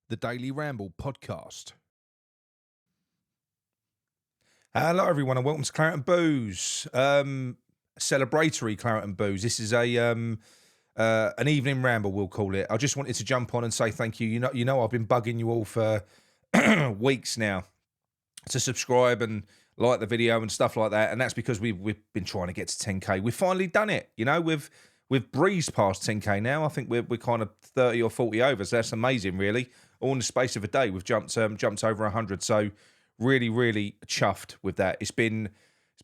the Daily Ramble podcast. Hello, everyone, and welcome to Claret and Booze. Celebratory Claret and Booze. This is an evening ramble, we'll call it. I just wanted to jump on and say thank you. You know, I've been bugging you all for weeks now to subscribe and like the video and stuff like that, and that's because we've been trying to get to 10k. We've finally done it. You know, we've breezed past 10k now. I think we're kind of 30 or 40 over, so that's amazing, really. All in the space of a day, we've jumped over 100. So really chuffed with that. It's been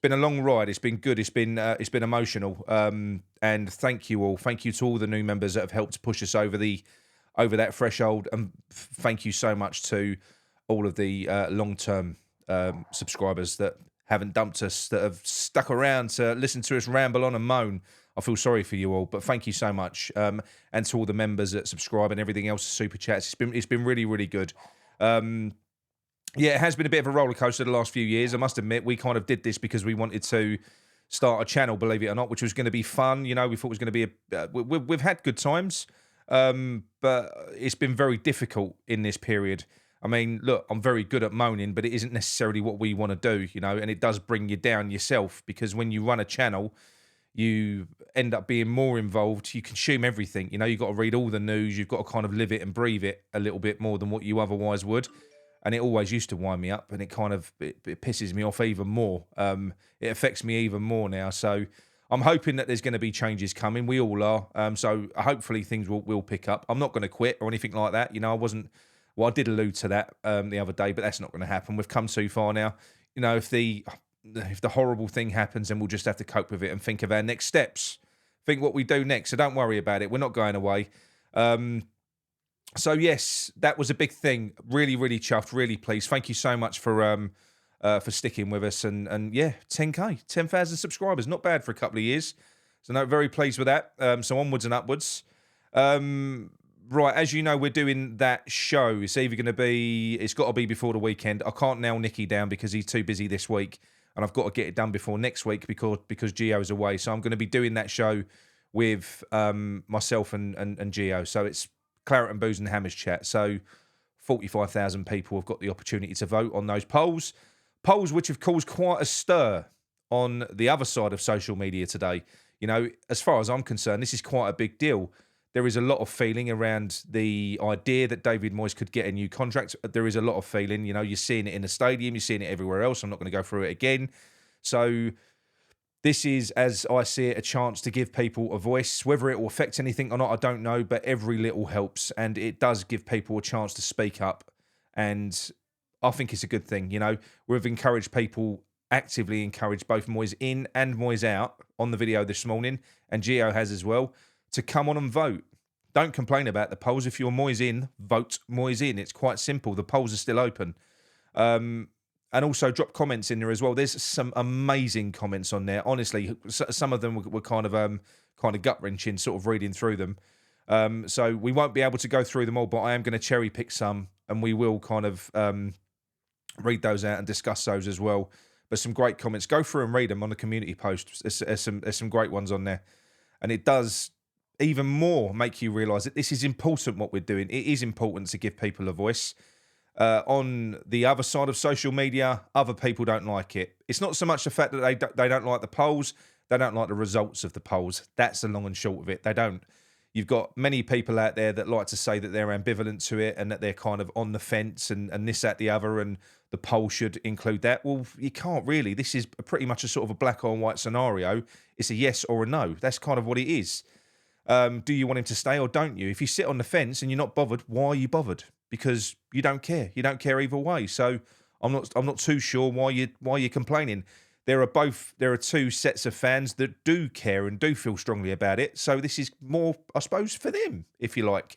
a long ride. It's been good. It's been emotional. And thank you all. Thank you to all the new members that have helped push us over that threshold. And thank you so much to all of the long-term subscribers that haven't dumped us, that have stuck around to listen to us ramble on and moan. I feel sorry for you all, but thank you so much. And to all the members that subscribe and everything else, super chats. It's been really good. Yeah, it has been a bit of a roller coaster the last few years. I must admit, we kind of did this because we wanted to start a channel, believe it or not, which was going to be fun. You know, we thought it was going to be we've had good times, but it's been very difficult in this period. I mean, look, I'm very good at moaning, but it isn't necessarily what we want to do, you know, and it does bring you down yourself, because when you run a channel, you end up being more involved. You consume everything. You know, you've got to read all the news. You've got to kind of live it and breathe it a little bit more than what you otherwise would. And it always used to wind me up, and it kind of it pisses me off even more. It affects me even more now. So I'm hoping that there's going to be changes coming. We all are. So hopefully things will pick up. I'm not going to quit or anything like that. You know, I did allude to that the other day, but that's not going to happen. We've come too far now. You know, if the horrible thing happens, then we'll just have to cope with it and think of our next steps. Think what we do next. So don't worry about it. We're not going away. So yes, that was a big thing. Really chuffed. Really pleased. Thank you so much for sticking with us. And yeah, 10k, 10,000 subscribers. Not bad for a couple of years. So no, very pleased with that. So onwards and upwards. Right, as you know, we're doing that show. It's got to be before the weekend. I can't nail Nicky down because he's too busy this week, and I've got to get it done before next week because Gio's away. So I'm going to be doing that show with myself and Gio. So it's Claret and Booze and Hammers chat. So 45,000 people have got the opportunity to vote on those polls. Polls which have caused quite a stir on the other side of social media today. You know, as far as I'm concerned, this is quite a big deal. There is a lot of feeling around the idea that David Moyes could get a new contract. There is a lot of feeling. You know, you're seeing it in the stadium. You're seeing it everywhere else. I'm not going to go through it again. So this is, as I see it, a chance to give people a voice. Whether it will affect anything or not, I don't know, but every little helps, and it does give people a chance to speak up, and I think it's a good thing. You know, we've actively encouraged both Moyes in and Moyes out on the video this morning, and Gio has as well, to come on and vote. Don't complain about the polls. If you're Moyes in, vote Moyes in. It's quite simple. The polls are still open. And also drop comments in there as well. There's some amazing comments on there. Honestly, some of them were kind of gut-wrenching, sort of reading through them. So we won't be able to go through them all, but I am going to cherry pick some, and we will kind of read those out and discuss those as well. But some great comments. Go through and read them on the community post. There's some great ones on there. And it does even more make you realise that this is important, what we're doing. It is important to give people a voice. On the other side of social media, other people don't like it. It's not so much the fact that they don't like the polls, they don't like the results of the polls. That's the long and short of it. They don't. You've got many people out there that like to say that they're ambivalent to it and that they're kind of on the fence and this, that, the other, and the poll should include that. Well, you can't really. This is pretty much a sort of a black or white scenario. It's a yes or a no. That's kind of what it is. Do you want him to stay or don't you? If you sit on the fence and you're not bothered, why are you bothered? Because you don't care. You don't care either way. So I'm not too sure why you're complaining. There are two sets of fans that do care and do feel strongly about it. So this is more, I suppose, for them, if you like.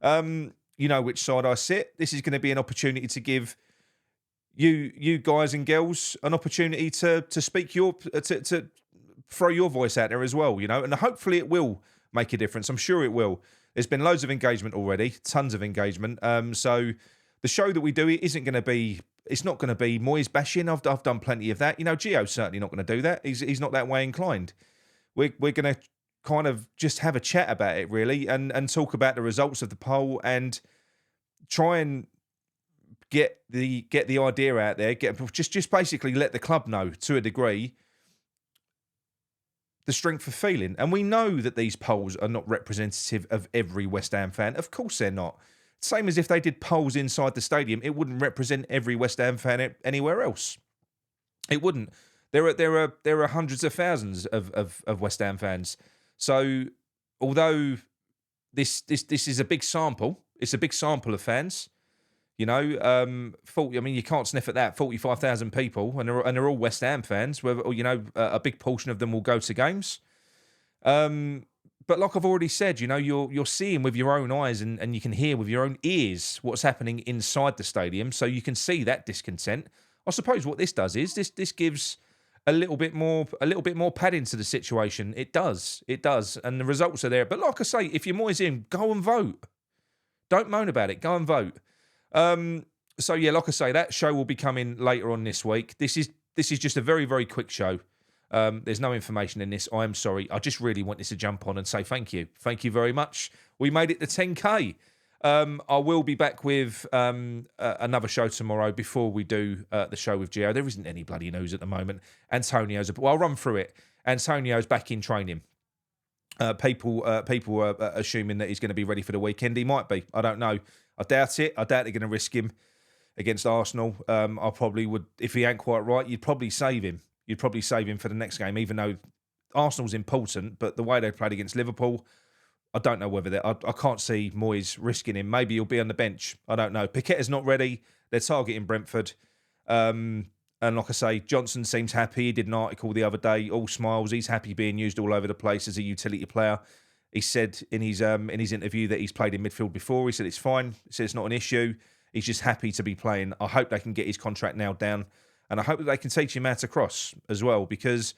You know which side I sit. This is going to be an opportunity to give you guys and girls an opportunity to speak to throw your voice out there as well, you know, and hopefully it will make a difference. I'm sure it will. There's been loads of engagement already, tons of engagement. So the show that we do it's not going to be Moyes bashing. I've done plenty of that. You know, Gio's certainly not going to do that. He's not that way inclined. We're going to kind of just have a chat about it, really, and talk about the results of the poll and try and get the idea out there. Just basically let the club know to a degree the strength of feeling. And we know that these polls are not representative of every West Ham fan. Of course they're not. Same as if they did polls inside the stadium, it wouldn't represent every West Ham fan anywhere else. It wouldn't. There are hundreds of thousands of West Ham fans. So although this is a big sample, it's a big sample of fans. You know, 40. I mean, you can't sniff at that. 45,000 people, and they're all West Ham fans. Whether a big portion of them will go to games. But like I've already said, you know, you're seeing with your own eyes and you can hear with your own ears what's happening inside the stadium, so you can see that discontent. I suppose what this does is this gives a little bit more padding to the situation. It does, and the results are there. But like I say, if you're Moyes in, go and vote. Don't moan about it. Go and vote. So yeah, like I say, that show will be coming later on this week. This is just a very, very quick show. There's no information in this. I am sorry. I just really wanted to jump on and say thank you. Thank you very much. We made it to 10K. I will be back with another show tomorrow before we do the show with Gio. There isn't any bloody news at the moment. Well, I'll run through it. Antonio's back in training. People are assuming that he's going to be ready for the weekend. He might be. I don't know. I doubt it. I doubt they're going to risk him against Arsenal. I probably would, if he ain't quite right, you'd probably save him. You'd probably save him for the next game, even though Arsenal's important. But the way they played against Liverpool, I don't know whether I can't see Moyes risking him. Maybe he'll be on the bench. I don't know. Paqueta's not ready. They're targeting Brentford. And like I say, Johnson seems happy. He did an article the other day, all smiles. He's happy being used all over the place as a utility player. He said in his interview that he's played in midfield before. He said it's fine. He said it's not an issue. He's just happy to be playing. I hope they can get his contract nailed down. And I hope that they can teach him how to cross as well, because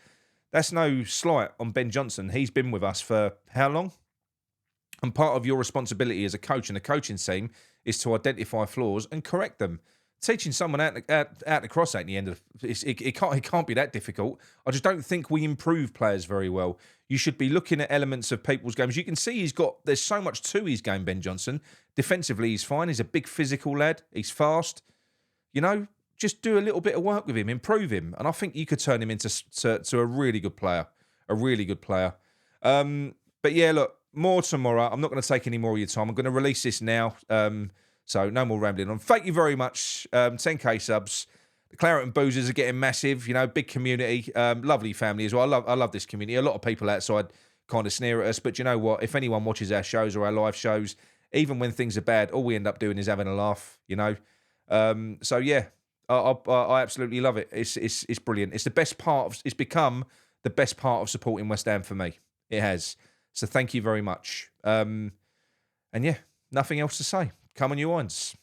that's no slight on Ben Johnson. He's been with us for how long? And part of your responsibility as a coach and a coaching team is to identify flaws and correct them. Teaching someone out to cross ain't the end of it. Can't be that difficult. I just don't think we improve players very well. You should be looking at elements of people's games. You can see there's so much to his game, Ben Johnson. Defensively, he's fine. He's a big physical lad. He's fast. You know, just do a little bit of work with him, improve him, and I think you could turn him into a really good player. A really good player. But yeah, look, more tomorrow. I'm not going to take any more of your time. I'm going to release this now. So no more rambling on. Thank you very much. 10K subs. The Claret and Boozers are getting massive. You know, big community. Lovely family as well. I love this community. A lot of people outside kind of sneer at us, but you know what? If anyone watches our shows or our live shows, even when things are bad, all we end up doing is having a laugh. You know. So yeah, I absolutely love it. It's brilliant. It's the best part. It's become the best part of supporting West Ham for me. It has. So thank you very much. And yeah, nothing else to say. Come on, you ones.